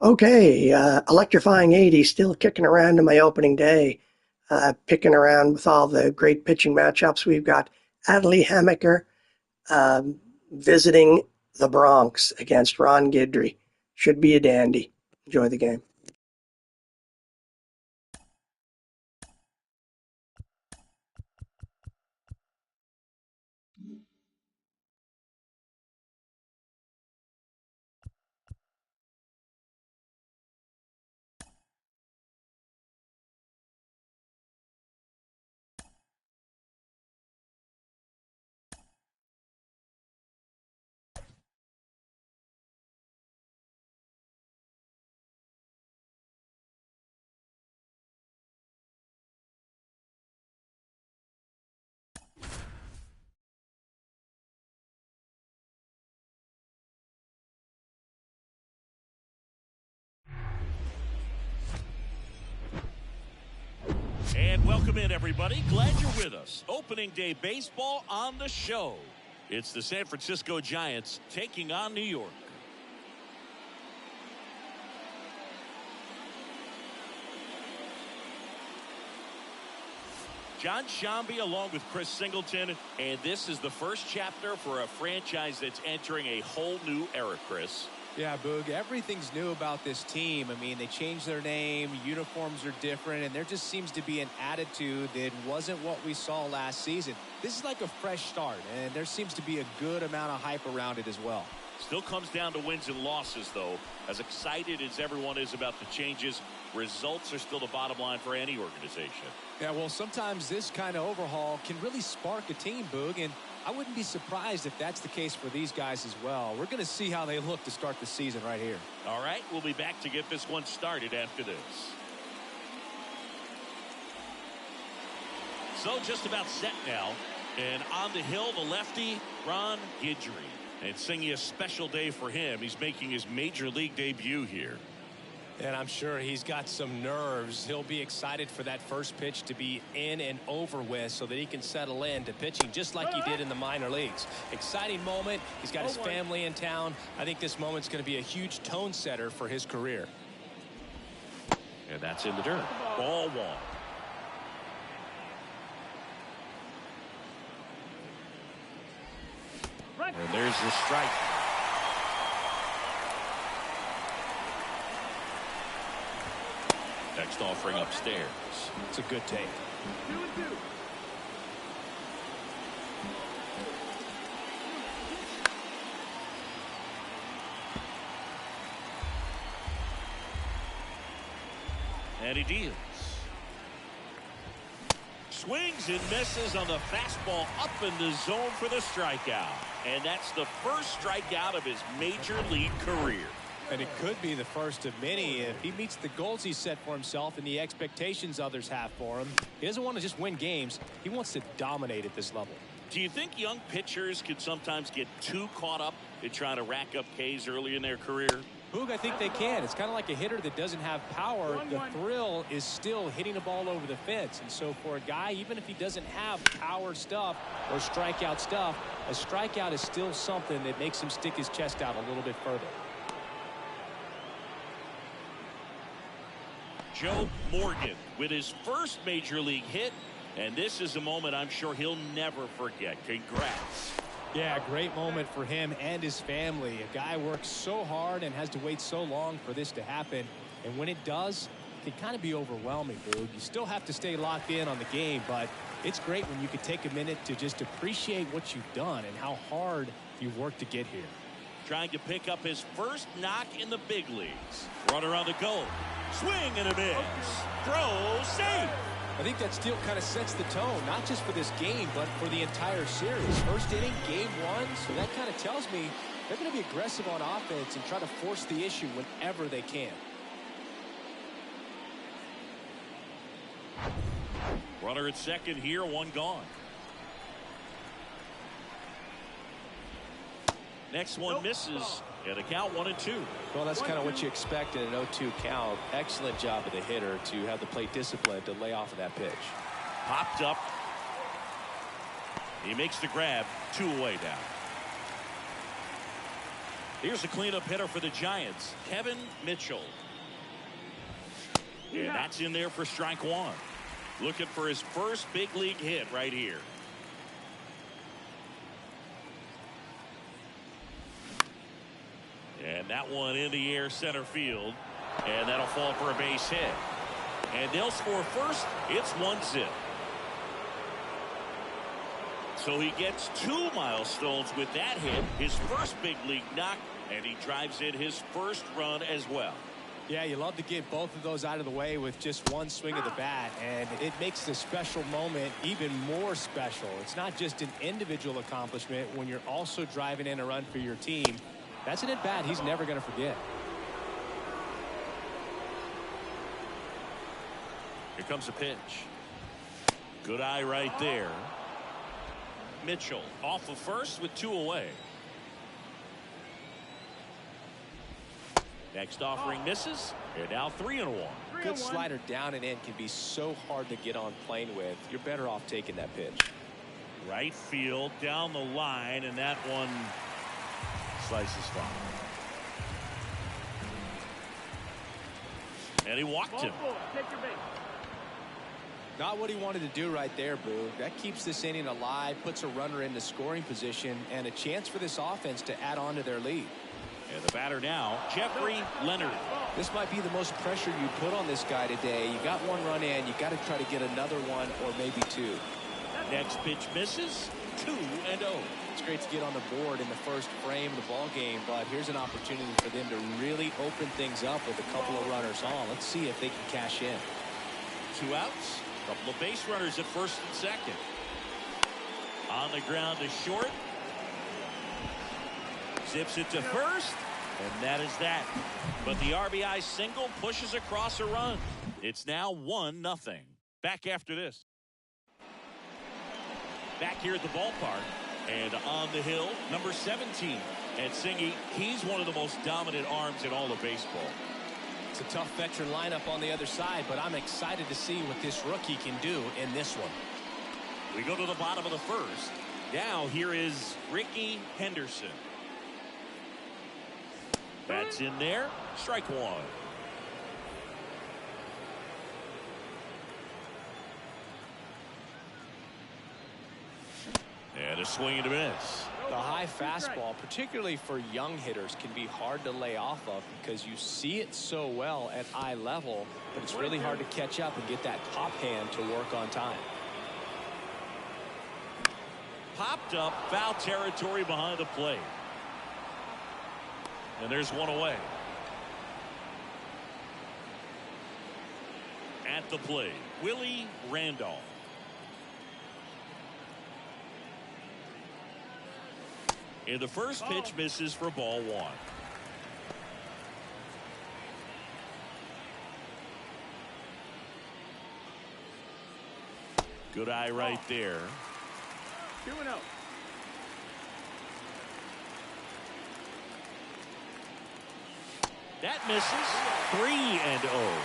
Okay, Electrifying 80 still kicking around in my opening day, picking around with all the great pitching matchups. We've got Adley Hamaker visiting the Bronx against Ron Guidry. Should be a dandy. Enjoy the game. And welcome in, everybody. Glad you're with us. Opening day baseball on the show. It's the San Francisco Giants taking on New York. John Shambi along with Chris Singleton, and this is the first chapter for a franchise that's entering a whole new era, Chris. Yeah, Boog, everything's new about this team. I mean, they changed their name, uniforms are different, and there just seems to be an attitude that wasn't what we saw last season. This is like a fresh start, and there seems to be a good amount of hype around it as well. Still comes down to wins and losses, though. As excited as everyone is about the changes, results are still the bottom line for any organization. Yeah, well, sometimes this kind of overhaul can really spark a team, Boog, and I wouldn't be surprised if that's the case for these guys as well. We're going to see how they look to start the season right here. All right, we'll be back to get this one started after this. So just about set now. And on the hill, the lefty, Ron Guidry. And singing a special day for him. He's making his major league debut here. And I'm sure he's got some nerves. He'll be excited for that first pitch to be in and over with so that he can settle in to pitching just like he did in the minor leagues. Exciting moment. He's got his family in town. I think this moment's going to be a huge tone setter for his career. And that's in the dirt. Ball one. And there's the strike. Next offering upstairs. It's a good take. 2-2. And he deals. Swings and misses on the fastball up in the zone for the strikeout. And that's the first strikeout of his major league career. And it could be the first of many if he meets the goals he set for himself and the expectations others have for him. He doesn't want to just win games. He wants to dominate at this level. Do you think young pitchers can sometimes get too caught up in trying to rack up Ks early in their career? Boog, I think they can. It's kind of like a hitter that doesn't have power. The thrill is still hitting a ball over the fence. And so for a guy, even if he doesn't have power stuff or strikeout stuff, a strikeout is still something that makes him stick his chest out a little bit further. Joe Morgan with his first major league hit. And this is a moment I'm sure he'll never forget. Congrats. Yeah, great moment for him and his family. A guy works so hard and has to wait so long for this to happen. And when it does, it can kind of be overwhelming, Boog. You still have to stay locked in on the game, but it's great when you can take a minute to just appreciate what you've done and how hard you've worked to get here. Trying to pick up his first knock in the big leagues. Runner on the go. Swing and a miss. Throw safe. I think that steal kind of sets the tone, not just for this game, but for the entire series. First inning, game one, so that kind of tells me they're going to be aggressive on offense and try to force the issue whenever they can. Runner at second here, one gone. Next one misses. And a count 1-2. Well, that's kind of what you expect in an 0-2 count. Excellent job of the hitter to have the plate discipline to lay off of that pitch. Popped up. He makes the grab. 2 away now. Here's the cleanup hitter for the Giants, Kevin Mitchell. And that's in there for strike one. Looking for his first big league hit right here. And that one in the air center field. And that'll fall for a base hit. And they'll score first. It's 1-0. So he gets 2 milestones with that hit. His first big league knock. And he drives in his first run as well. Yeah, you love to get both of those out of the way with just one swing of the bat, and it makes the special moment even more special. It's not just an individual accomplishment when you're also driving in a run for your team. That's an at-bat he's never going to forget. Here comes a pitch. Good eye right there. Mitchell off of first with 2 away. Next offering misses. And now 3-1. Good slider down and in can be so hard to get on plane with. You're better off taking that pitch. Right field down the line, and that one slices foul. And he walked him. Not what he wanted to do right there, Boo. That keeps this inning alive, puts a runner into scoring position, and a chance for this offense to add on to their lead. And the batter now, Jeffrey Leonard. This might be the most pressure you put on this guy today. You got 1 run in, you got to try to get another one or maybe 2. Next pitch misses. 2-0. It's great to get on the board in the first frame of the ball game, but here's an opportunity for them to really open things up with a couple of runners on. Let's see if they can cash in. 2 outs. Couple of base runners at first and second. On the ground to short. Zips it to first, and that is that. But the RBI single pushes across a run. It's now 1-0. Back after this. Back here at the ballpark, and on the hill, number 17. And Singy, he's one of the most dominant arms in all of baseball. It's a tough veteran lineup on the other side, but I'm excited to see what this rookie can do in this one. We go to the bottom of the first. Now here is Ricky Henderson. That's in there. Strike one. And a swing and a miss. The high fastball, particularly for young hitters, can be hard to lay off of because you see it so well at eye level, but it's really hard to catch up and get that pop hand to work on time. Popped up, foul territory behind the plate. And there's 1 away. At the plate, Willie Randolph. In the first pitch, misses for ball 1. Good eye right there. 2-0. That misses. 3-0.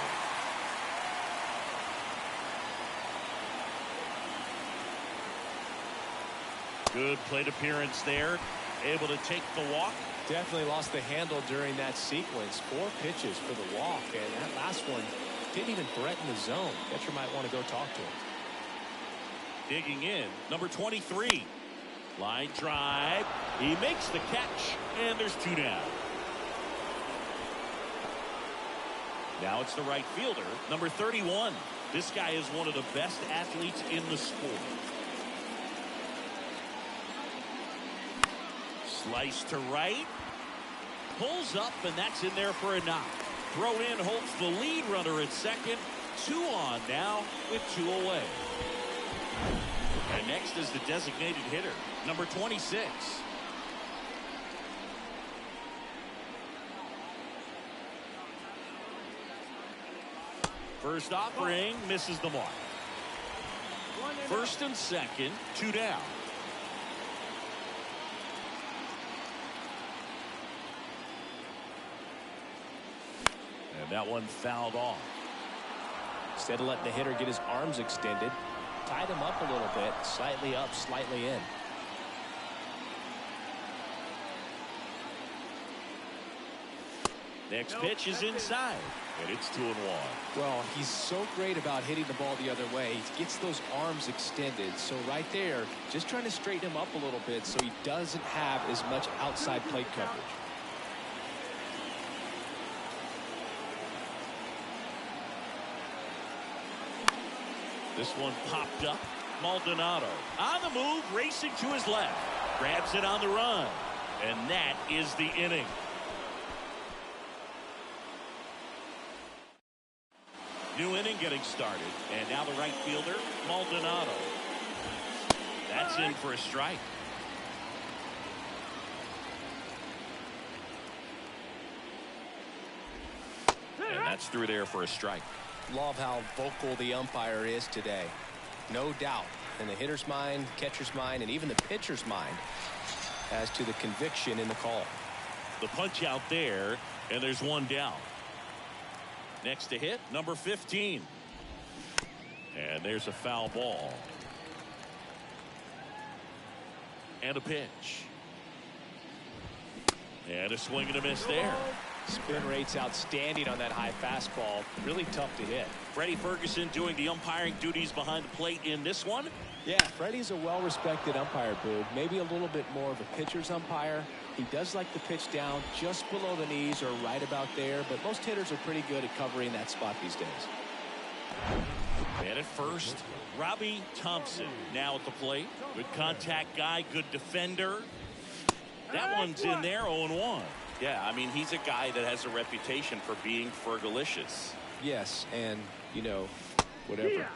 Good plate appearance there. Able to take the walk. Definitely lost the handle during that sequence. 4 pitches for the walk, and that last one didn't even threaten the zone. Catcher might want to go talk to him. Digging in, number 23. Line drive. He makes the catch, and there's 2 down. Now it's the right fielder, number 31. This guy is one of the best athletes in the sport. Slice to right. Pulls up, and that's in there for a knock. Throw in holds the lead runner at second. 2 on now with 2 away. And next is the designated hitter, number 26. First offering misses the mark. First and second, 2 down. And that one fouled off. Instead of letting the hitter get his arms extended, tied him up a little bit, slightly up, slightly in. Next pitch is inside, and it's 2-1. Well, he's so great about hitting the ball the other way. He gets those arms extended. So right there, just trying to straighten him up a little bit so he doesn't have as much outside plate coverage. This one popped up. Maldonado on the move, racing to his left. Grabs it on the run. And that is the inning. New inning getting started. And now the right fielder, Maldonado. That's in for a strike. And that's through there for a strike. Love how vocal the umpire is today. No doubt in the hitter's mind, catcher's mind, and even the pitcher's mind as to the conviction in the call. The punch out there, and there's one down. Next to hit, number 15. And there's a foul ball. And a pitch. And a swing and a miss there. Spin rate's outstanding on that high fastball. Really tough to hit. Freddie Ferguson doing the umpiring duties behind the plate in this one. Yeah, Freddie's a well-respected umpire, Boog. Maybe a little bit more of a pitcher's umpire. He does like the pitch down just below the knees or right about there, but most hitters are pretty good at covering that spot these days. And at first, Robbie Thompson now at the plate. Good contact guy, good defender. That one's in there, 0-1. Yeah, I mean, he's a guy that has a reputation for being fergalicious. Yes, and, you know, whatever. Yeah.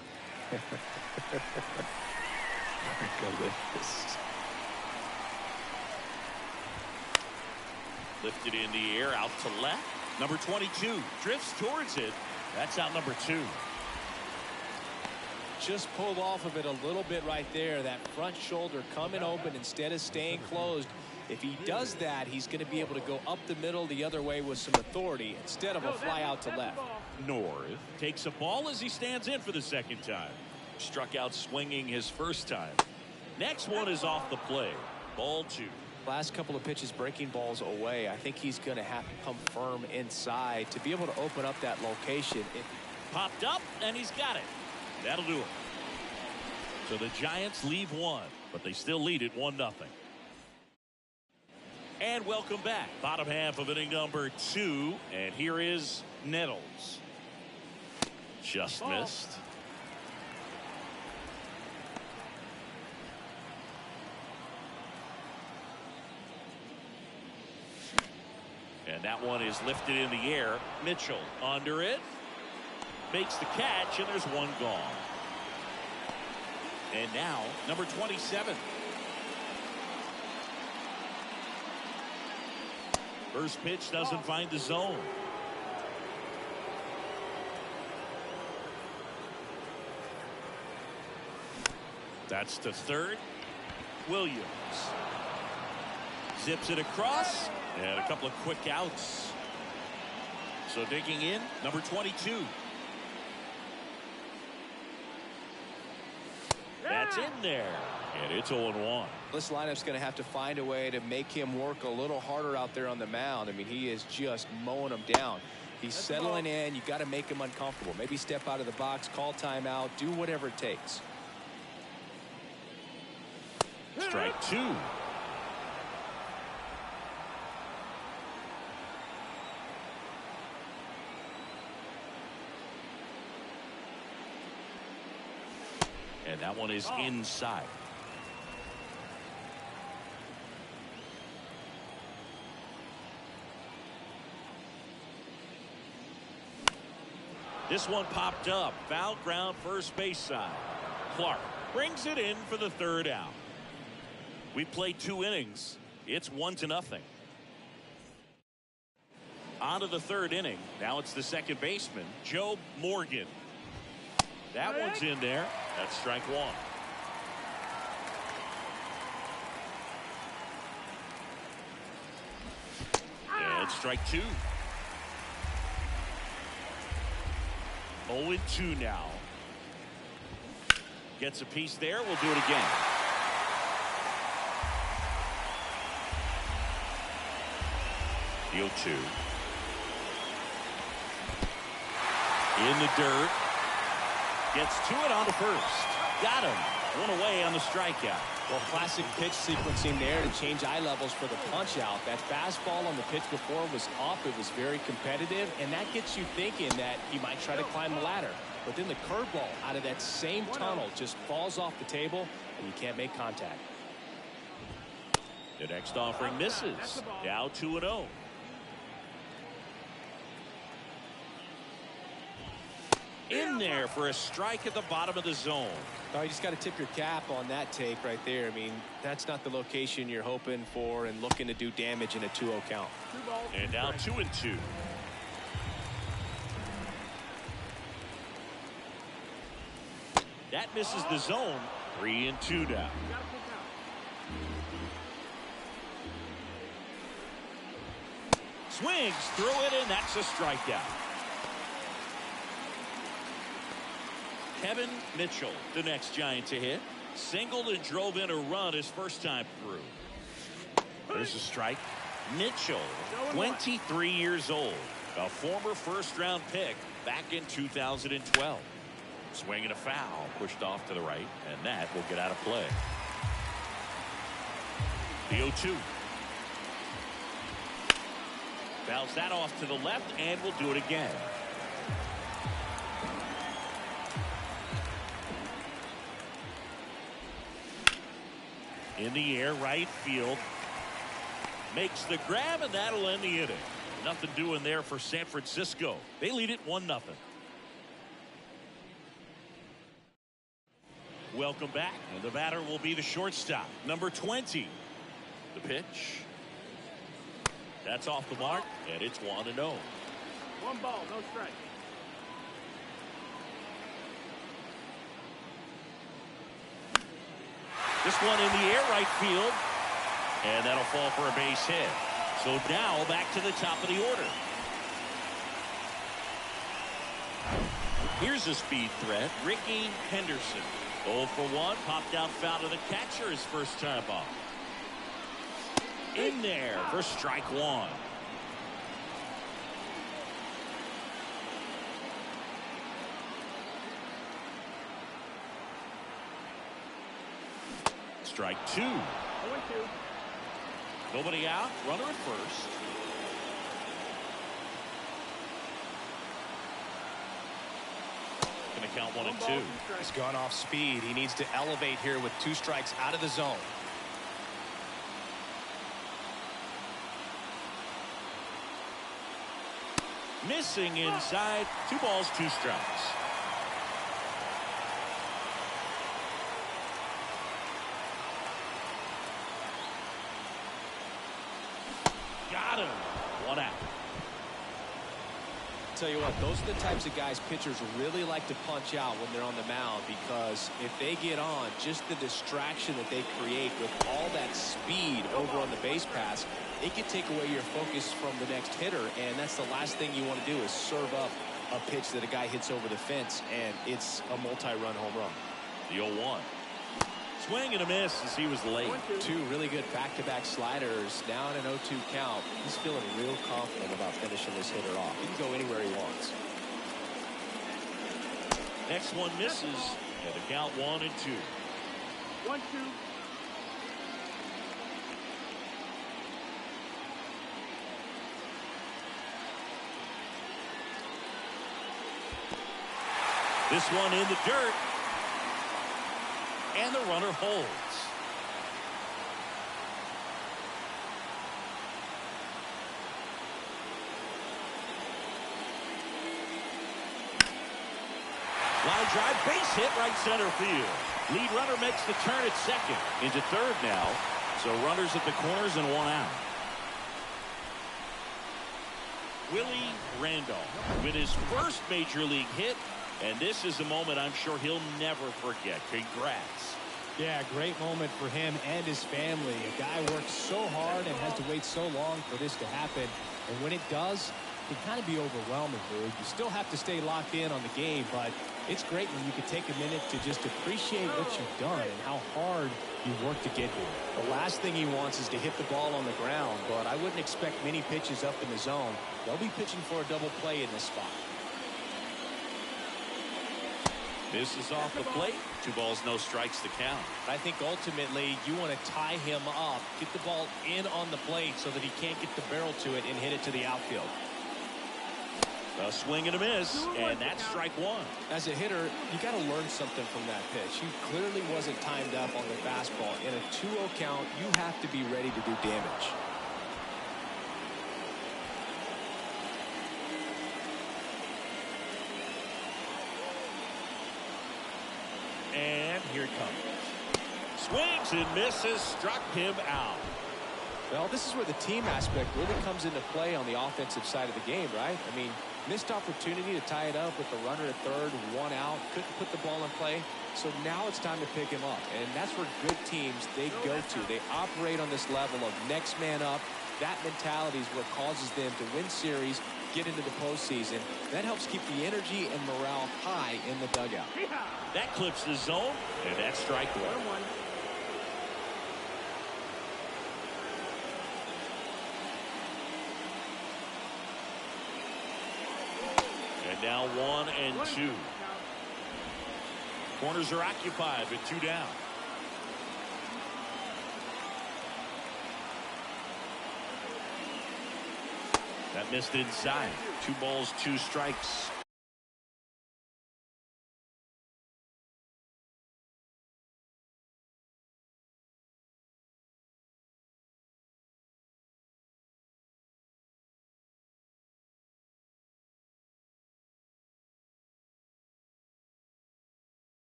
Lifted in the air, out to left. Number 22 drifts towards it. That's out number 2. Just pulled off of it a little bit right there. That front shoulder coming open instead of staying closed. If he does that, he's going to be able to go up the middle the other way with some authority instead of a fly out to left. North takes a ball as he stands in for the second time. Struck out swinging his first time. Next one is off the play. Ball 2. Last couple of pitches breaking balls away. I think he's going to have to come firm inside to be able to open up that location. Popped up, and he's got it. That'll do it. So the Giants leave one, but they still lead it 1-0. And welcome back. Bottom half of inning number 2. And here is Nettles. Just missed. And that one is lifted in the air. Mitchell under it. Makes the catch, and there's one gone. And now, number 27. First pitch doesn't find the zone. That's to third. Williams zips it across, and a couple of quick outs. So digging in, number 22. That's in there, and it's 0-1. This lineup's going to have to find a way to make him work a little harder out there on the mound. I mean, he is just mowing them down. He's settling in. You got to make him uncomfortable. Maybe step out of the box, call timeout, do whatever it takes. Strike 2. And that one is inside. This one popped up. Foul ground, first base side. Clark brings it in for the third out. We played 2 innings. It's 1-0. On to the third inning. Now it's the second baseman, Joe Morgan. That one's in there. That's strike 1. And strike 2. 0-2 now. Gets a piece there. We'll do it again. The 0-2. In the dirt. Gets to it on the first. Got him. One away on the strikeout. Well, classic pitch sequencing there to change eye levels for the punch out. That fastball on the pitch before was up. It was very competitive, and that gets you thinking that he might try to climb the ladder. But then the curveball out of that same tunnel just falls off the table, and you can't make contact. The next offering misses. Now 2-0. In there for a strike at the bottom of the zone. Oh, you just got to tip your cap on that take right there. I mean, that's not the location you're hoping for and looking to do damage in a 2-0 count. And now 2-2. That misses the zone. 3-2 now. Swings through it, and that's a strikeout. Kevin Mitchell, the next Giant to hit. Singled and drove in a run his first time through. There's a strike. Mitchell, 23 years old. A former first-round pick back in 2012. Swinging a foul, pushed off to the right, and that will get out of play. The 0-2. Fouls that off to the left, and will do it again. In the air, right field. Makes the grab, and that'll end the inning. Nothing doing there for San Francisco. They lead it 1-0. Welcome back, and the batter will be the shortstop, number 20. The pitch. That's off the mark, and it's 1-0. 1 ball, no strike. This one in the air, right field, and that'll fall for a base hit. So now back to the top of the order. Here's a speed threat, Ricky Henderson. 0 for 1, popped out foul to the catcher his first time off. In there for strike 1. Strike 2. 0-2. Nobody out, runner at first. Gonna count 1 and 2. He's gone off speed. He needs to elevate here with 2 strikes out of the zone. Missing inside. 2 balls, 2 strikes. Got him. 1 out. Tell you what, those are the types of guys pitchers really like to punch out when they're on the mound, because if they get on, just the distraction that they create with all that speed over on the base pass, it can take away your focus from the next hitter, and that's the last thing you want to do is serve up a pitch that a guy hits over the fence, and it's a multi-run home run. The 0-1. Swing and a miss as he was late. 2 really good back-to-back sliders. Now in an 0-2 count. He's feeling real confident about finishing this hitter off. He can go anywhere he wants. Next one misses, and the count 1 and 2. 1-2. This one in the dirt. And the runner holds. Line drive, base hit, right center field. Lead runner makes the turn at second. Into third now. So runners at the corners and 1 out. Willie Randolph with his first major league hit. And this is a moment I'm sure he'll never forget. Congrats. Yeah, great moment for him and his family. A guy works so hard and has to wait so long for this to happen. And when it does, it can kind of be overwhelming, dude. You still have to stay locked in on the game, but it's great when you can take a minute to just appreciate what you've done and how hard you worked to get here. The last thing he wants is to hit the ball on the ground, but I wouldn't expect many pitches up in the zone. They'll be pitching for a double play in this spot. Misses off the plate. 2 balls, no strikes to count. I think ultimately you want to tie him up, get the ball in on the plate so that he can't get the barrel to it and hit it to the outfield. A swing and a miss, and that's strike 1. As a hitter, you got to learn something from that pitch. He clearly wasn't timed up on the fastball. In a 2-0 count, you have to be ready to do damage. And here it comes. Swings and misses, struck him out. Well, this is where the team aspect really comes into play on the offensive side of the game, right? I mean, missed opportunity to tie it up with the runner at third, 1 out, couldn't put the ball in play. So now it's time to pick him up. And that's where good teams, they go to. They operate on this level of next man up. That mentality is what causes them to win series, get into the postseason. That helps keep the energy and morale high in the dugout. That clips the zone, and that's strike 1. And now 1-2. Corners are occupied with 2 down. That missed inside. 2 balls, 2 strikes.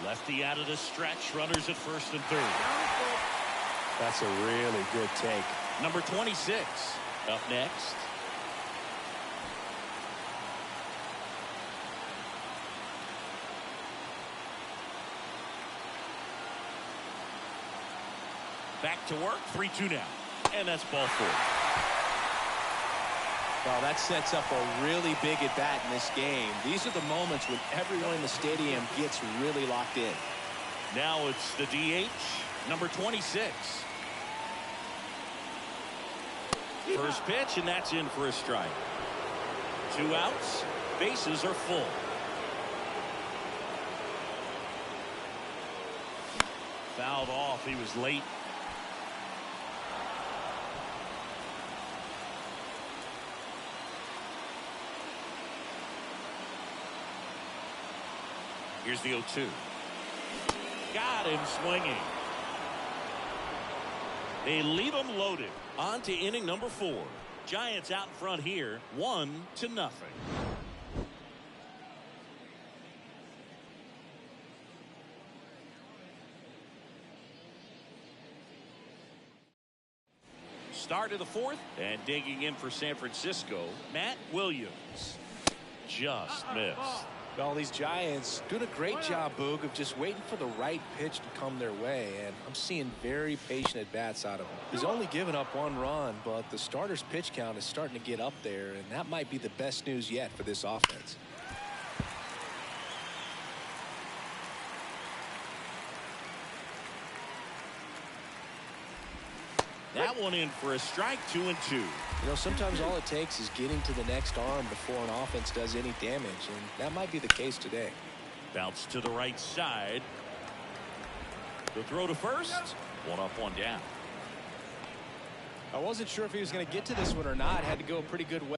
Lefty out of the stretch. Runners at first and third. That's a really good take. Number 26 up next. Back to work. 3-2 now. And that's ball 4. Well, that sets up a really big at bat in this game. These are the moments when everyone in the stadium gets really locked in. Now it's the DH, number 26. First pitch, and that's in for a strike. 2 outs, bases are full. Fouled off, he was late. Here's the 0-2. Got him swinging. They leave him loaded. On to inning number 4. Giants out in front here, 1-0. Start of the 4th, and digging in for San Francisco, Matt Williams. Just missed. Well, these Giants doing a great job, Boog, of just waiting for the right pitch to come their way, and I'm seeing very patient at-bats out of him. He's only given up 1 run, but the starter's pitch count is starting to get up there, and that might be the best news yet for this offense. That one in for a strike. 2-2. You know, sometimes all it takes is getting to the next arm before an offense does any damage, and that might be the case today. Bounce to the right side. The throw to first. 1 up, 1 down. I wasn't sure if he was going to get to this one or not. Had to go a pretty good way.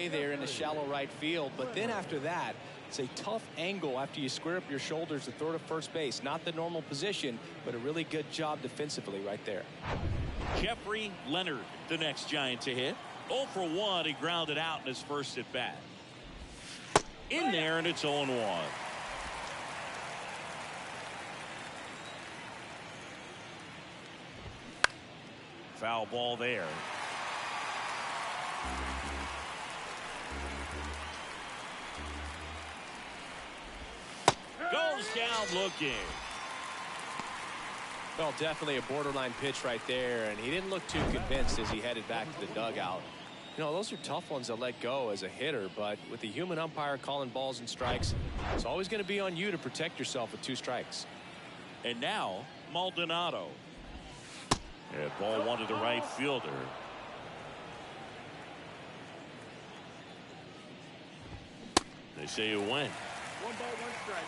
away there in the shallow right field. But then after that, it's a tough angle after you square up your shoulders to throw to first base. Not the normal position, but a really good job defensively right there. Jeffrey Leonard, the next Giant to hit. 0 for 1. He grounded out in his first at bat. In there, and it's 0-1. Foul ball there. Goes down looking. Well, definitely a borderline pitch right there, and he didn't look too convinced as he headed back to the dugout. You know, those are tough ones to let go as a hitter, but with the human umpire calling balls and strikes, it's always going to be on you to protect yourself with 2 strikes. And now, Maldonado. And ball 1 to the right fielder. They say you win. 1 ball, 1 strike.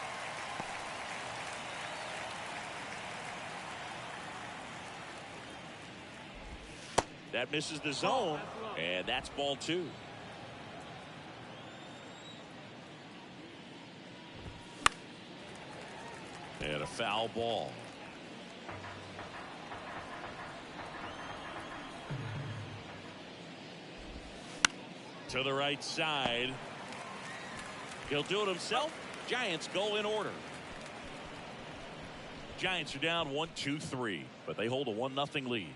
That misses the zone, and that's ball 2. And a foul ball. To the right side. He'll do it himself. Giants go in order. Giants are down 1-2-3, but they hold a 1-0 lead.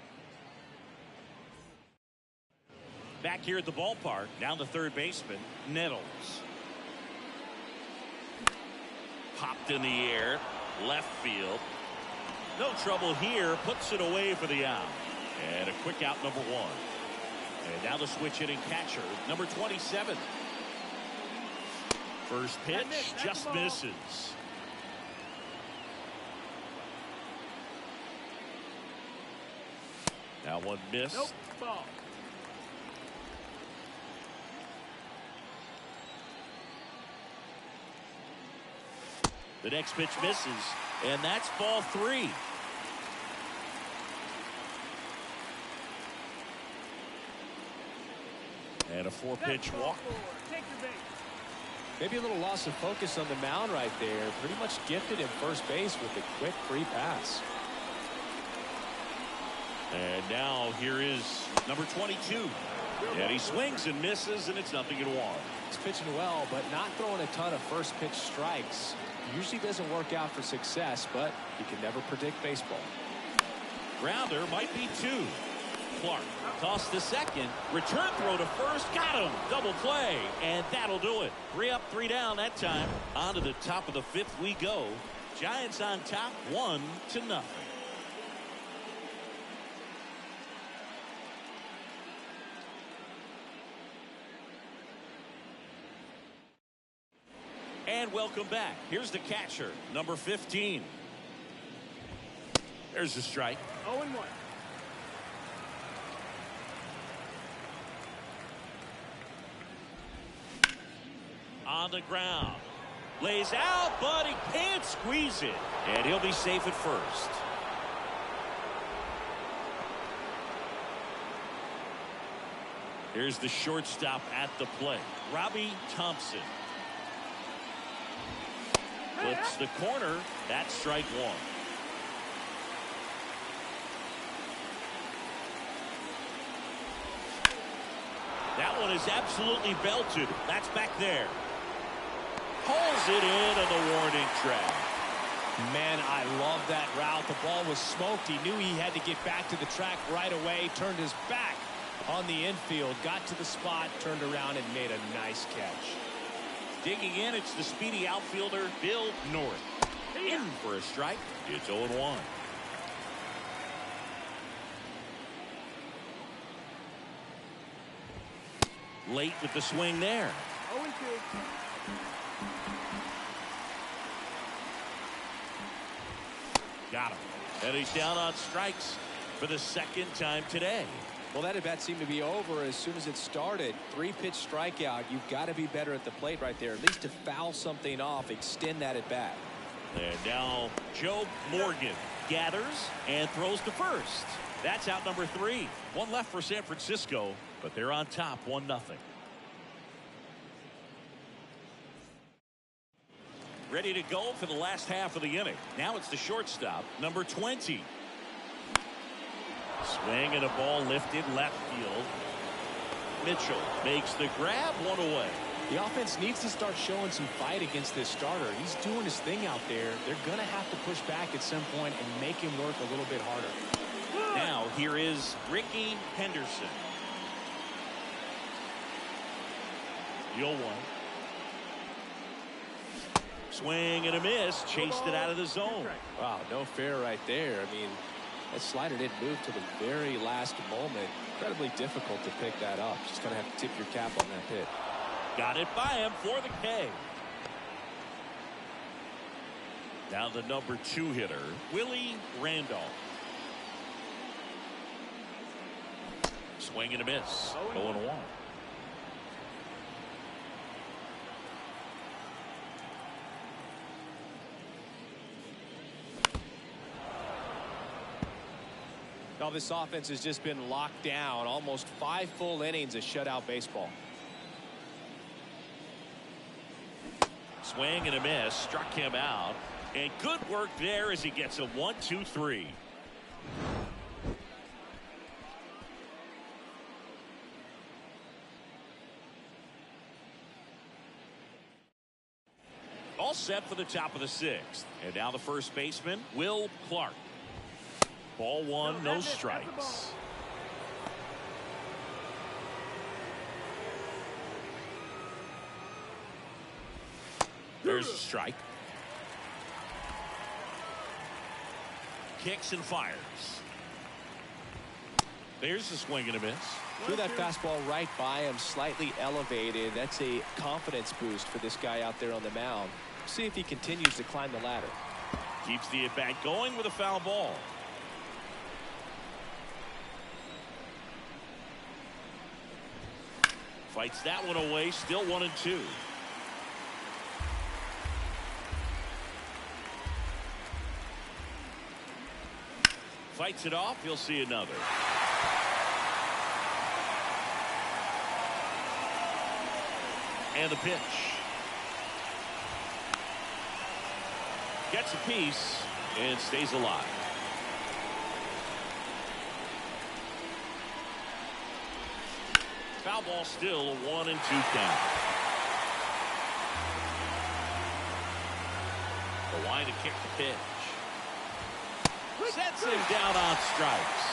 Back here at the ballpark, down the third baseman, Nettles. Popped in the air, left field. No trouble here, puts it away for the out. And a quick out, number 1. And now the switch hitting catcher, number 27. First pitch just misses. Now one missed. Nope, ball. The next pitch misses, and that's ball 3. And a 4-pitch walk. Take your base. Maybe a little loss of focus on the mound right there. Pretty much gifted in first base with a quick free pass. And now here is number 22. And he swings and misses, and it's 0-1. He's pitching well, but not throwing a ton of first pitch strikes. Usually doesn't work out for success, but you can never predict baseball. Grounder might be 2. Clark tossed to second. Return throw to first. Got him. Double play. And that'll do it. 3 up, 3 down that time. On to the top of the 5th we go. Giants on top 1-0. And welcome back. Here's the catcher, number 15. There's the strike. 0-1. On the ground. Lays out, but he can't squeeze it. And he'll be safe at first. Here's the shortstop at the plate, Robbie Thompson. Flips the corner. That's strike 1. That one is absolutely belted. That's back there. Pulls it in on the warning track. Man, I love that route. The ball was smoked. He knew he had to get back to the track right away. Turned his back on the infield. Got to the spot, turned around, and made a nice catch. Digging in, it's the speedy outfielder, Bill North. In for a strike. It's 0-1. Late with the swing there. 0-2. Got him. And he's down on strikes for the 2nd time today. Well, that at bat seemed to be over as soon as it started. 3-pitch strikeout. You've got to be better at the plate right there, at least to foul something off, extend that at bat. And now Joe Morgan gathers and throws to first. That's out number 3. 1 left for San Francisco, but they're on top 1-0. ready to go for the last half of the inning. Now it's the shortstop, number 20. Swing and a ball lifted left field. Mitchell makes the grab, one away. The offense needs to start showing some fight against this starter. He's doing his thing out there. They're going to have to push back at some point and make him work a little bit harder. Now here is Ricky Henderson. 0-1. Swing and a miss. Chased it out of the zone. Wow, no fair right there. I mean, that slider didn't move to the very last moment. Incredibly difficult to pick that up. Just going to have to tip your cap on that pitch. Got it by him for the K. Now the number 2 hitter, Willie Randolph. Swing and a miss. 0-1. Now this offense has just been locked down. Almost 5 full innings of shutout baseball. Swing and a miss. Struck him out. And good work there as he gets a 1-2-3. All set for the top of the 6th. And now the first baseman, Will Clark. Ball 1, no strikes. There's a strike. Kicks and fires. There's the swing and a miss. Threw that fastball right by him, slightly elevated. That's a confidence boost for this guy out there on the mound. See if he continues to climb the ladder. Keeps the at-bat going with a foul ball. Fights that one away, still 1-2. Fights it off, he'll see another. And the pitch. Gets a piece and stays alive. Foul ball, still a 1-2 count. The line to kick the pitch. Sets him down on strikes.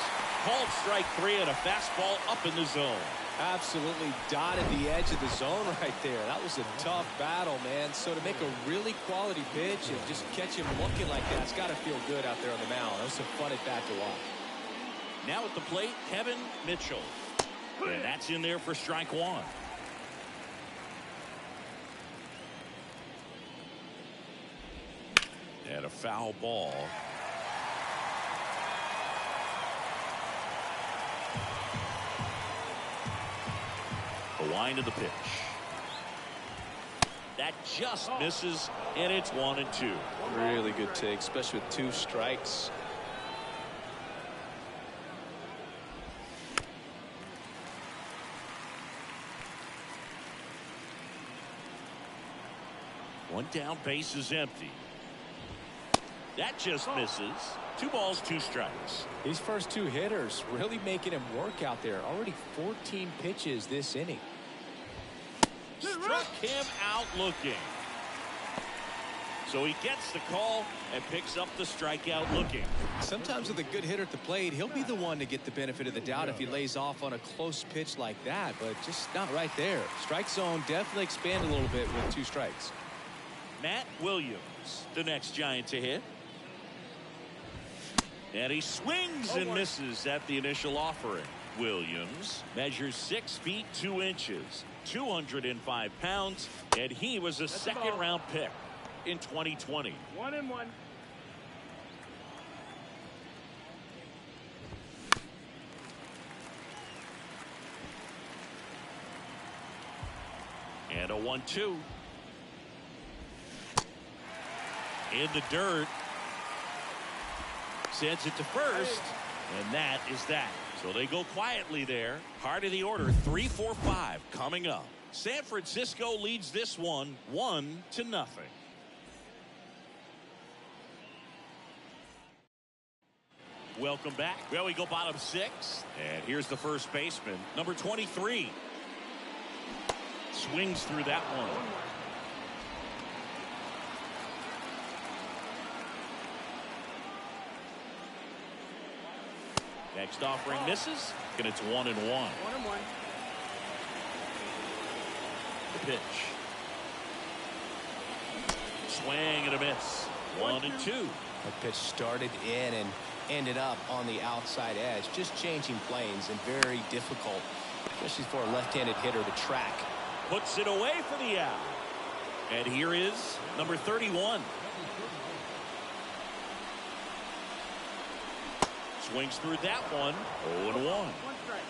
Called strike 3 and a fastball up in the zone. Absolutely dotted the edge of the zone right there. That was a tough battle, man. So to make a really quality pitch and just catch him looking like that, it's got to feel good out there on the mound. That was some fun at bat to watch. Now at the plate, Kevin Mitchell. And that's in there for strike 1. And a foul ball. The wind of the pitch. That just misses, and it's 1-2. Really good take, especially with 2 strikes. One down, base is empty. That just misses. 2 balls, 2 strikes. These first 2 hitters really making him work out there. Already 14 pitches this inning. Struck him out looking. So he gets the call and picks up the strikeout looking. Sometimes with a good hitter at the plate, he'll be the one to get the benefit of the doubt if he lays off on a close pitch like that, but just not right there. Strike zone definitely expanded a little bit with 2 strikes. Matt Williams, the next Giant to hit. And he swings and misses at the initial offering. Williams measures 6 feet 2 inches, 205 pounds, and he was a second-round pick in 2020. 1-1. And a 1-2. In the dirt. Sends it to first, and that is that. So they go quietly there. Heart of the order, 3-4-5 coming up. San Francisco leads this one 1-0. Welcome back. Well, we go bottom 6. And here's the first baseman, number 23. Swings through that one. Next offering misses, and it's 1-1. 1-1. The pitch. Swing and a miss. 1-2. The pitch started in and ended up on the outside edge. Just changing planes and very difficult, especially for a left-handed hitter to track. Puts it away for the out. And here is number 31. Swings through that one. 0-1. 1 strike.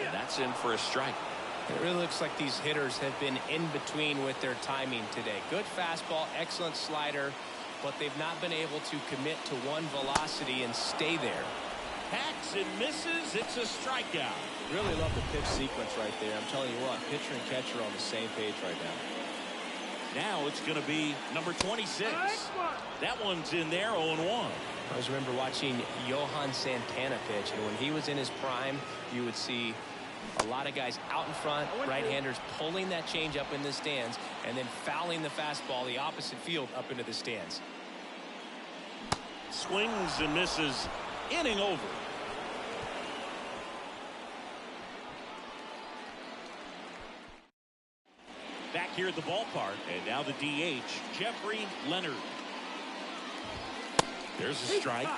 And that's in for a strike. It really looks like these hitters have been in between with their timing today. Good fastball, excellent slider, but they've not been able to commit to one velocity and stay there. Hacks and misses. It's a strikeout. Really love the pitch sequence right there. I'm telling you what, pitcher and catcher are on the same page right now. Now it's going to be number 26. That one's in there, 0-1. I always remember watching Johan Santana pitch, and when he was in his prime, you would see a lot of guys out in front, right-handers pulling that change up in the stands, and then fouling the fastball the opposite field up into the stands. Swings and misses. Inning over. Back here at the ballpark, and now the DH, Jeffrey Leonard. There's a strike.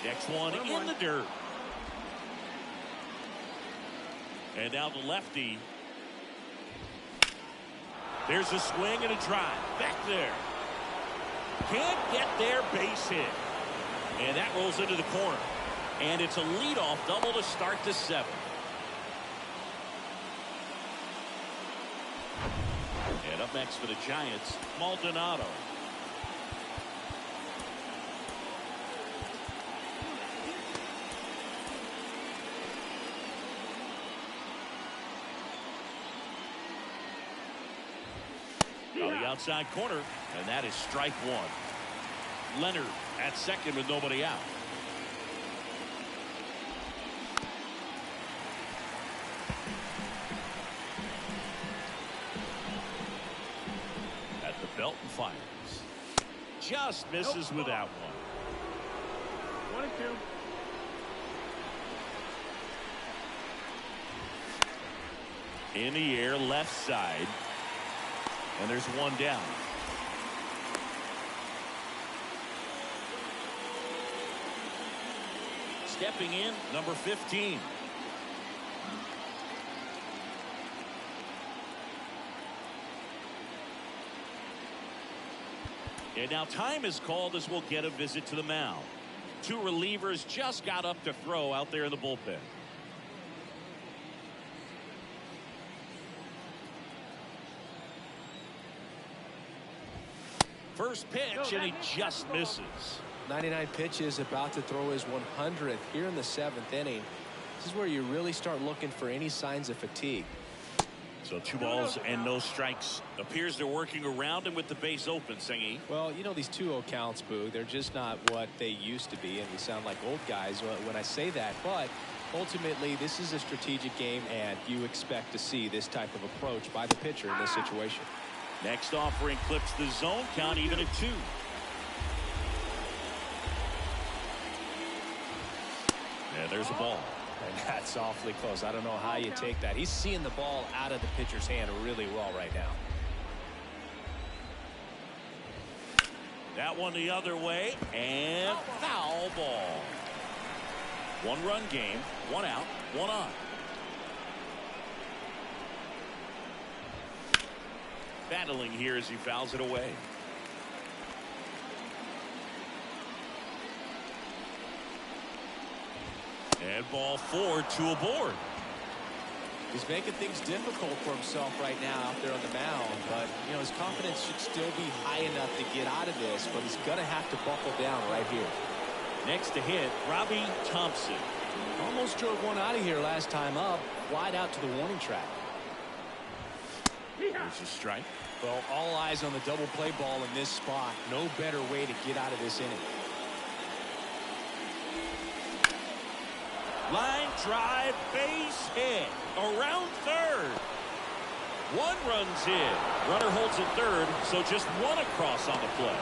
Next one in the dirt. And now the lefty. There's a swing and a drive. Back there. Can't get there, base hit. And that rolls into the corner. And it's a leadoff double to start the 7th. And up next for the Giants, Maldonado. On the outside corner, and that is strike 1. Leonard at second with nobody out. At the belt and fires. Just misses with that one. 1-2. In the air, left side. And there's one down. Stepping in, number 15. And now time is called as we'll get a visit to the mound. 2 relievers just got up to throw out there in the bullpen. First pitch, and he just misses. 99 pitches, about to throw his 100th here in the 7th inning. This is where you really start looking for any signs of fatigue. So 2 balls and no strikes. Appears they're working around him with the base open, Singy. Well, you know, these 2-0 counts, Boo, they're just not what they used to be, and we sound like old guys when I say that. But ultimately, this is a strategic game, and you expect to see this type of approach by the pitcher in this situation. Next offering clips the zone count even at 2. And there's a ball. And that's awfully close. I don't know how you take that. He's seeing the ball out of the pitcher's hand really well right now. That one the other way, and foul ball. 1-run game, 1 out, 1 on. Battling here as he fouls it away. And ball 4, 2 aboard. He's making things difficult for himself right now out there on the mound, but you know his confidence should still be high enough to get out of this, but he's going to have to buckle down right here. Next to hit, Robbie Thompson. Almost drove one out of here last time up. Wide out to the warning track. There's a strike. Well, all eyes on the double play ball in this spot. No better way to get out of this inning. Line drive, base hit. Around third. One runs in. Runner holds at third, so just one across on the play.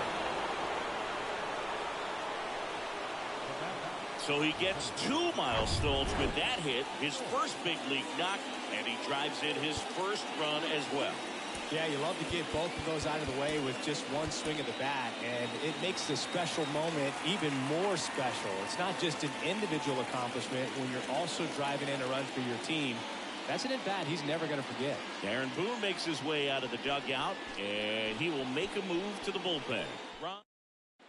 So he gets 2 milestones with that hit, his first big league knock, and he drives in his first run as well. Yeah, you love to get both of those out of the way with just one swing of the bat, and it makes the special moment even more special. It's not just an individual accomplishment when you're also driving in a run for your team. That's an at-bat he's never going to forget. Aaron Boone makes his way out of the dugout, and he will make a move to the bullpen.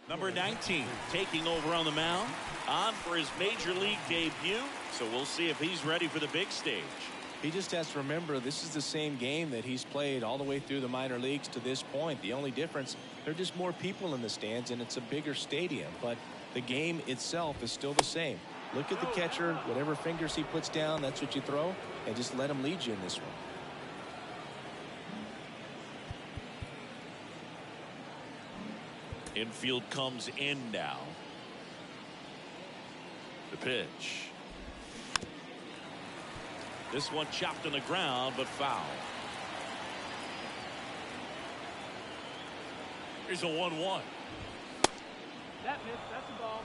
Number 19 taking over on the mound, on for his major league debut, so we'll see if he's ready for the big stage. He just has to remember this is the same game that he's played all the way through the minor leagues to this point. The only difference, there are just more people in the stands and it's a bigger stadium, but the game itself is still the same. Look at the catcher, whatever fingers he puts down, that's what you throw, and just let him lead you in this one. Infield comes in now. The pitch. This one chopped on the ground, but foul. Here's a 1-1. That missed. That's a ball.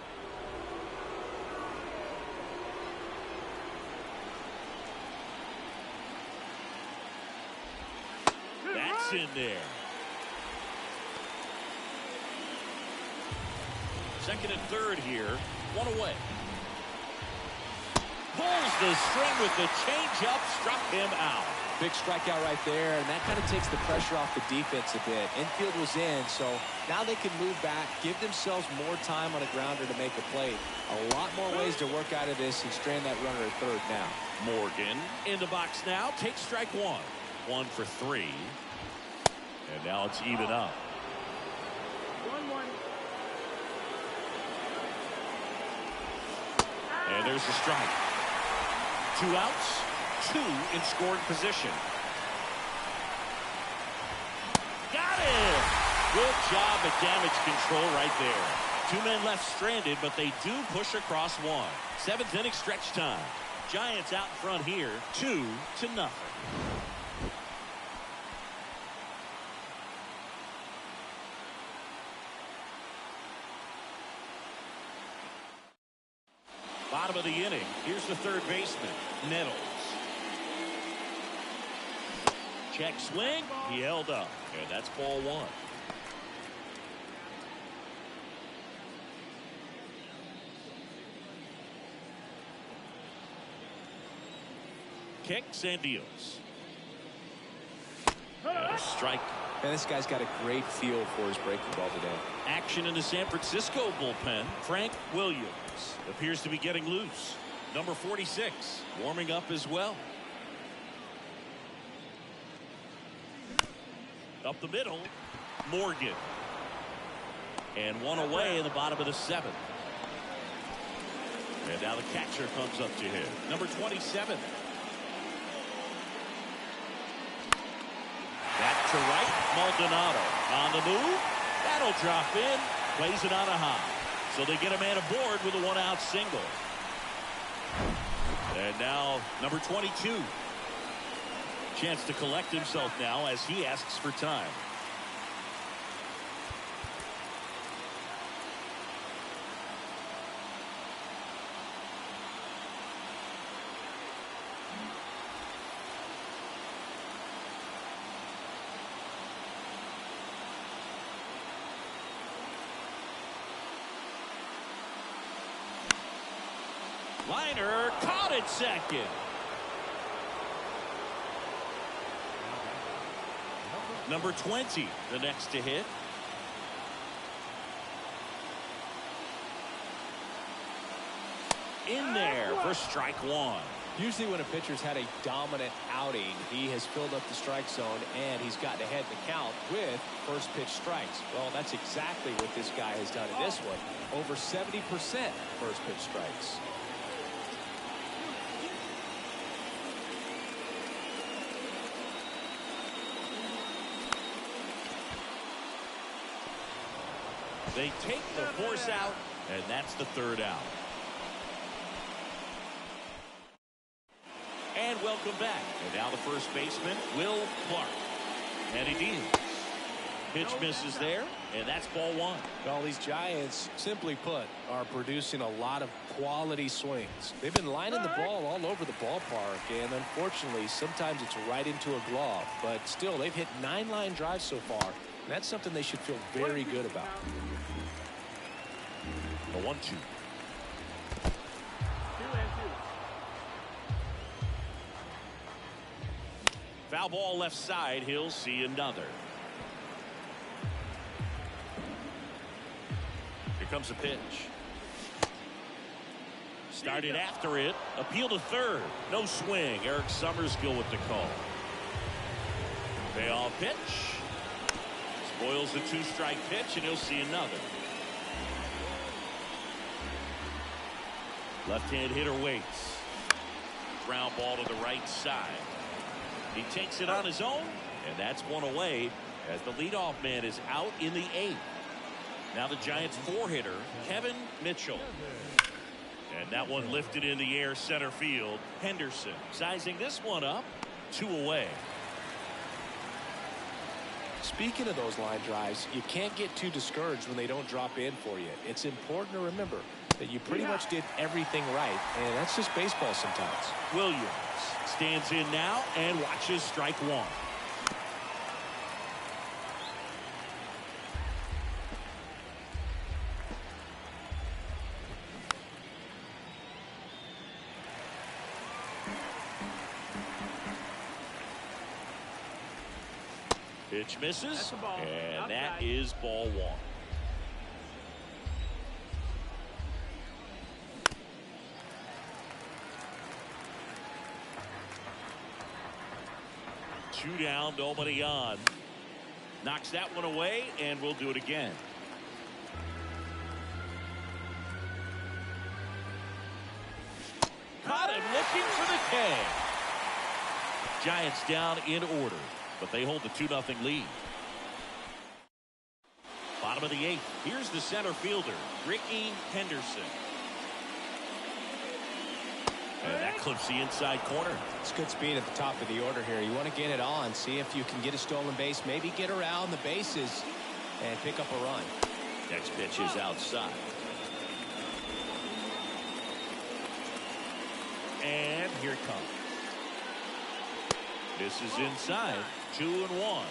That's in there. Second and third here. One away. Pulls the string with the changeup, struck him out. Big strikeout right there, and that kind of takes the pressure off the defense a bit. Infield was in, so now they can move back, give themselves more time on a grounder to make a play. A lot more ways to work out of this and strand that runner at third now. Morgan in the box now, takes strike one. 1 for 3. And now it's even up. 1-1. And there's the strike. 2 outs, 2 in scoring position. Got it! Good job at damage control right there. 2 men left stranded, but they do push across 1. 7th inning stretch time. Giants out front here, 2-0. Bottom of the inning. Here's the third baseman, Nettles. Check swing. He held up. And that's ball 1. Kicks and deals. And a strike. And this guy's got a great feel for his breaking ball today. Action in the San Francisco bullpen. Frank Williams appears to be getting loose. Number 46 warming up as well. Up the middle, Morgan. And 1 away in the bottom of the 7th. And now the catcher comes up to him. Number 27. Back to right, Maldonado on the move. That'll drop in. Plays it on a high. So they get a man aboard with a 1-out single. And now number 22. Chance to collect himself now as he asks for time. Liner caught at second. Number 20, the next to hit. In there for strike 1. Usually when a pitcher's had a dominant outing, he has filled up the strike zone and he's gotten ahead in the count with first pitch strikes. Well, that's exactly what this guy has done in this one. Over 70% first pitch strikes. They take the force out, and that's the third out. And welcome back. And now the first baseman, Will Clark. And he deals. Pitch misses there, and that's ball one. Well, these Giants, simply put, are producing a lot of quality swings. They've been lining the ball all over the ballpark, and unfortunately, sometimes it's right into a glove. But still, they've hit 9 line drives so far. And that's something they should feel very good about. The 1-2. 2-2. Foul ball left side. He'll see another. Here comes a pitch. Started after it. Appeal to third. No swing. Eric Summerskill with the call. Payoff pitch. Spoils the 2-strike pitch, and he'll see another. Left-hand hitter waits. Ground ball to the right side. He takes it on his own, and that's one away as the leadoff man is out in the 8th. Now the Giants 4-hitter, Kevin Mitchell. And that one lifted in the air center field. Henderson sizing this one up. 2 away. Speaking of those line drives, you can't get too discouraged when they don't drop in for you. It's important to remember that you pretty much did everything right, and that's just baseball sometimes. Williams stands in now and watches strike one. Pitch misses, and that is ball one. Two down, nobody on. Knocks that one away, and we'll do it again. Caught him looking for the K. Giants down in order, but they hold the 2-0 lead. Bottom of the 8th. Here's the center fielder, Ricky Henderson. And that clips the inside corner. It's good speed at the top of the order here. You want to get it on, see if you can get a stolen base, maybe get around the bases and pick up a run. Next pitch is outside. And here it comes. This is inside. 2-1.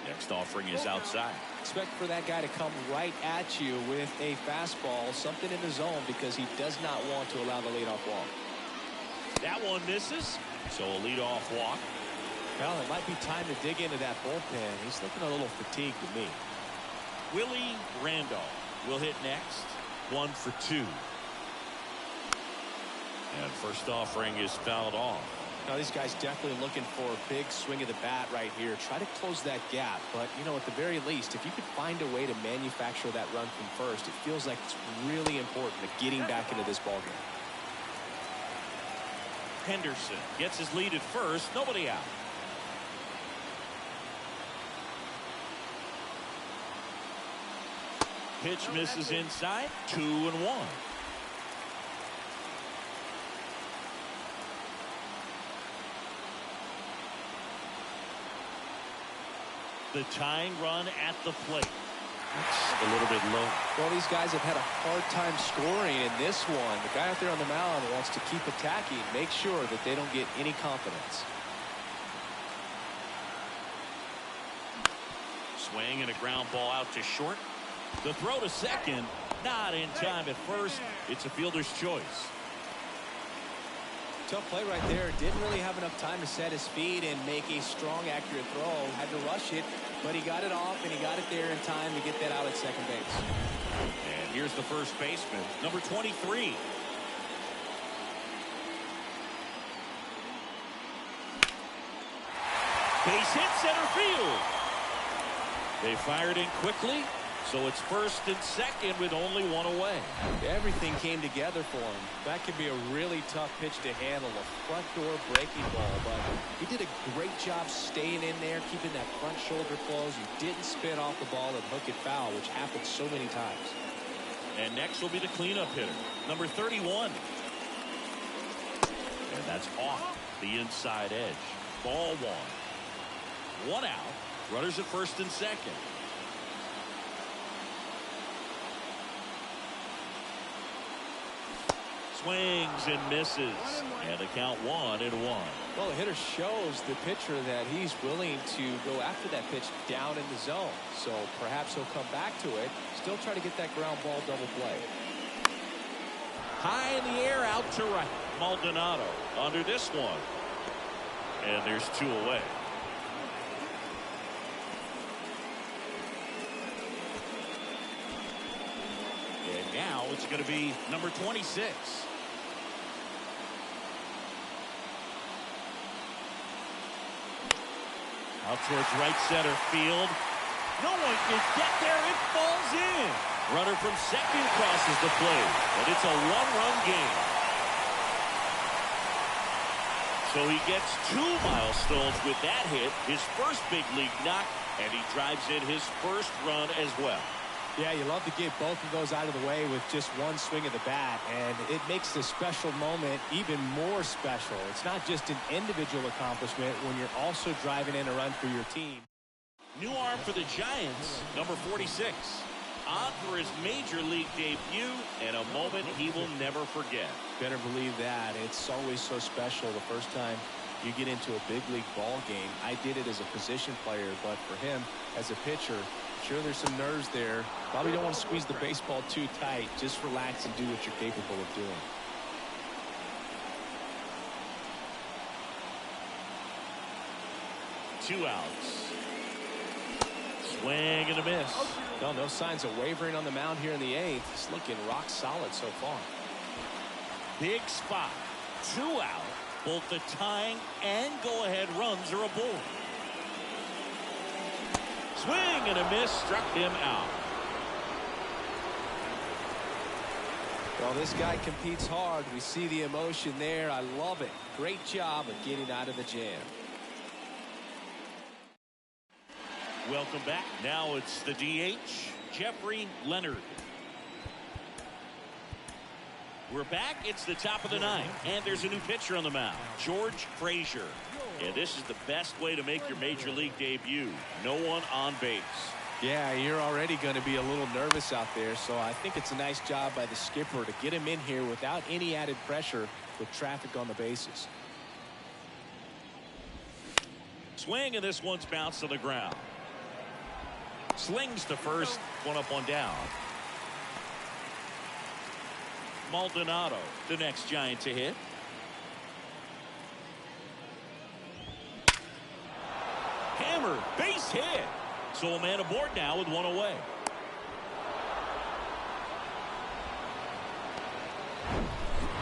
Next offering is outside. Expect for that guy to come right at you with a fastball, something in the zone, because he does not want to allow the leadoff walk. That one misses, so a leadoff walk. Well, it might be time to dig into that bullpen. He's looking a little fatigued to me. Willie Randolph will hit next. 1 for 2. And first offering is fouled off. Now, these guys definitely looking for a big swing of the bat right here. Try to close that gap. But, you know, at the very least, if you could find a way to manufacture that run from first, it feels like it's really important to getting back into this ballgame. Henderson gets his lead at first. Nobody out. Pitch misses inside. 2-1. The tying run at the plate. That's a little bit low. Well, these guys have had a hard time scoring in this one. The guy out there on the mound wants to keep attacking, make sure that they don't get any confidence. Swing and a ground ball out to short. The throw to second, not in time at first. It's a fielder's choice. Tough play right there. Didn't really have enough time to set his feet and make a strong, accurate throw. Had to rush it, but he got it off, and he got it there in time to get that out at second base. And here's the first baseman, number 23. Base hit center field. They fired in quickly, so it's first and second with only one away. Everything came together for him. That could be a really tough pitch to handle, a front door breaking ball, but he did a great job staying in there, keeping that front shoulder closed. He didn't spin off the ball and hook it foul, which happens so many times. And next will be the cleanup hitter, number 31. And that's off the inside edge. Ball one. One out. Runners at first and second. Swings and misses. And the count 1-1. Well, the hitter shows the pitcher that he's willing to go after that pitch down in the zone. So perhaps he'll come back to it. Still try to get that ground ball double play. High in the air, out to right. Maldonado under this one. And there's two away. And now it's going to be number 26. Out towards right center field. No one can get there. It falls in. Runner from second crosses the plate. And it's a one-run game. So he gets 2 milestones with that hit. His first big league knock. And he drives in his first run as well. Yeah, you love to get both of those out of the way with just one swing of the bat, and it makes the special moment even more special. It's not just an individual accomplishment when you're also driving in a run for your team. New arm for the Giants, number 46. On for his major league debut, and a moment he will never forget. Better believe that. It's always so special the first time you get into a big league ball game. I did it as a position player, but for him as a pitcher, sure there's some nerves there. Probably don't want to squeeze the baseball too tight. Just relax and do what you're capable of doing. Two outs. Swing and a miss. No, no signs of wavering on the mound here in the 8th. It's looking rock solid so far. Big spot. 2 out. Both the tying and go-ahead runs are aboard. Swing and a miss, struck him out. Well, this guy competes hard. We see the emotion there. I love it. Great job of getting out of the jam. Welcome back. Now it's the DH, Jeffrey Leonard. We're back. It's the top of the 9th, and there's a new pitcher on the mound, George Frazier. And this is the best way to make your major league debut. No one on base. Yeah, you're already going to be a little nervous out there, so I think it's a nice job by the skipper to get him in here without any added pressure with traffic on the bases. Swing, and this one's bounced to the ground. Slings to first, one up, one down. Maldonado, the next Giant to hit. Hammer, base hit. So a man aboard now with one away.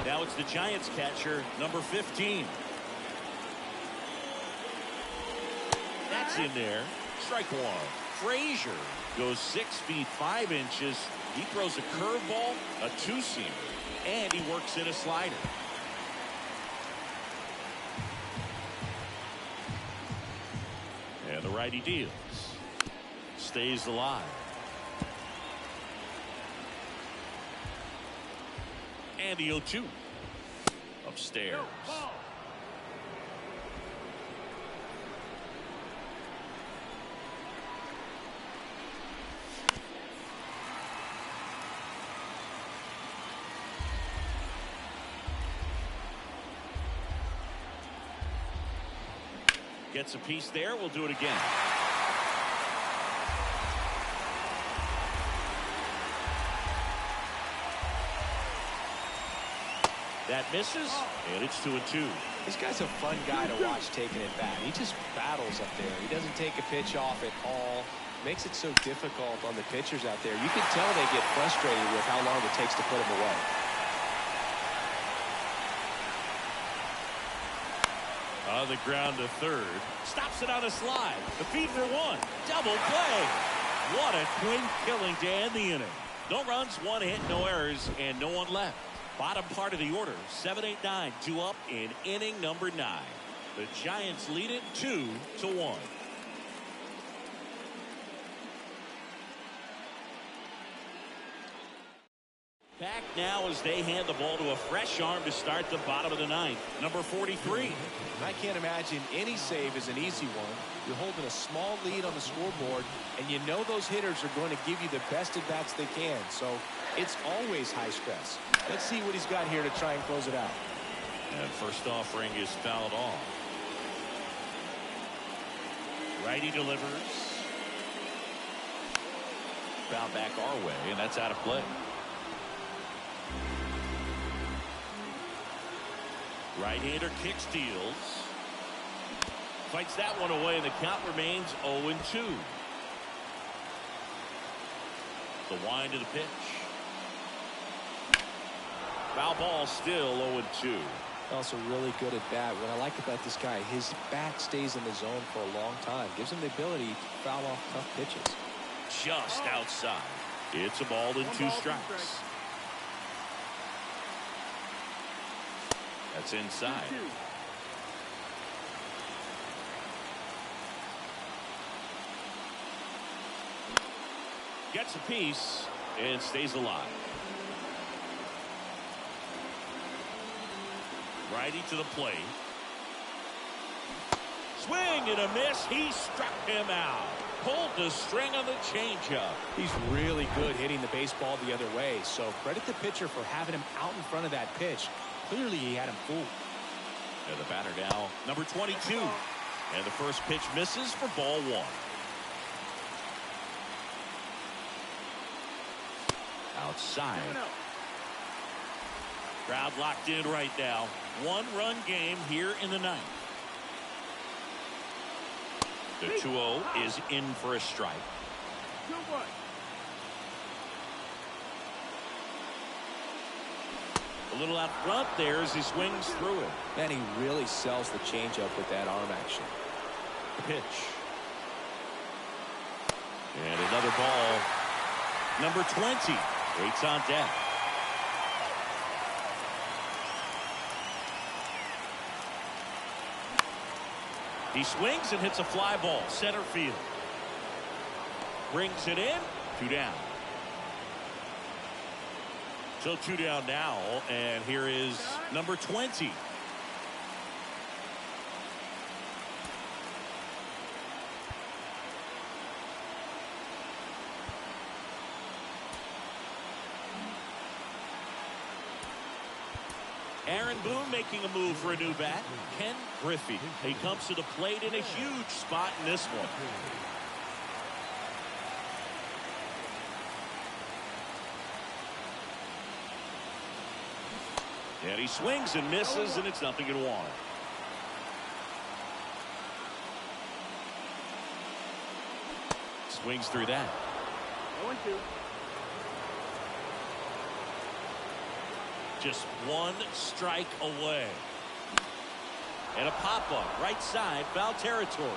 Now it's the Giants catcher, number 15. That's in there. Strike one. Frazier goes 6 feet 5 inches. He throws a curveball, a two-seamer, and he works in a slider. And the righty deals. Stays alive. And the 0-2. Upstairs. Gets a piece there. We'll do it again. That misses, and it's 2-2. This guy's a fun guy to watch taking it back. He just battles up there. He doesn't take a pitch off at all. Makes it so difficult on the pitchers out there. You can tell they get frustrated with how long it takes to put him away. On the ground to third. Stops it on a slide. The feed for one. Double play. What a clean killing to end the inning. No runs, one hit, no errors, and no one left. Bottom part of the order. 7-8-9. 2 up in inning number 9. The Giants lead it 2-1. Back now as they hand the ball to a fresh arm to start the bottom of the 9th. Number 43. I can't imagine any save is an easy one. You're holding a small lead on the scoreboard, and you know those hitters are going to give you the best at bats they can. So it's always high stress. Let's see what he's got here to try and close it out. And first offering is fouled off. Righty delivers. Foul back our way, and that's out of play. Right-hander kick steals. Fights that one away, and the count remains 0-2. The wind of the pitch. Foul ball, still 0-2. Also really good at bat. What I like about this guy, his bat stays in the zone for a long time. Gives him the ability to foul off tough pitches. Just outside. It's a ball and 2 strikes. That's inside. Gets a piece and stays alive. Righty to the plate. Swing and a miss. He struck him out. Pulled the string on the changeup. He's really good hitting the baseball the other way. So credit the pitcher for having him out in front of that pitch. Clearly he had him fooled. And the batter now, number 22. And the first pitch misses for ball 1. Outside. Crowd locked in right now. 1-run game here in the 9th. The 2-0 is in for a strike. 2-1. A little out front there as he swings through it. And he really sells the changeup with that arm action. The pitch. And another ball. Number 20 waits on deck. He swings and hits a fly ball center field. Brings it in. 2 down. So 2 down now, and here is number 20. Aaron Boone making a move for a new bat. Ken Griffey. He comes to the plate in a huge spot in this one. And he swings and misses, and it's 0-1. Swings through that. 0-2. Just 1 strike away. And a pop-up right side, foul territory.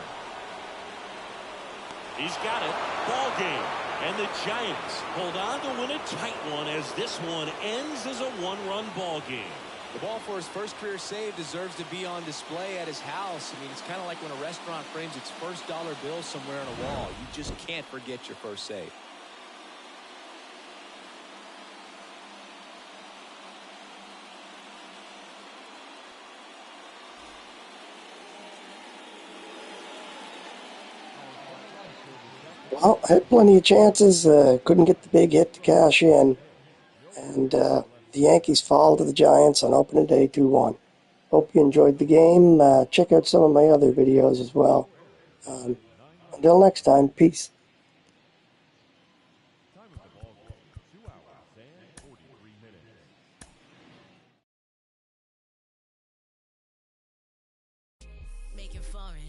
He's got it. Ball game. And the Giants hold on to win a tight one as this one ends as a 1-run ball game. The ball for his first career save deserves to be on display at his house. I mean, it's kind of like when a restaurant frames its first dollar bill somewhere on a wall. You just can't forget your first save. Well, I had plenty of chances. Couldn't get the big hit to cash in. And the Yankees fall to the Giants on opening day 2-1. Hope you enjoyed the game. Check out some of my other videos as well. Until next time, peace. Making foreign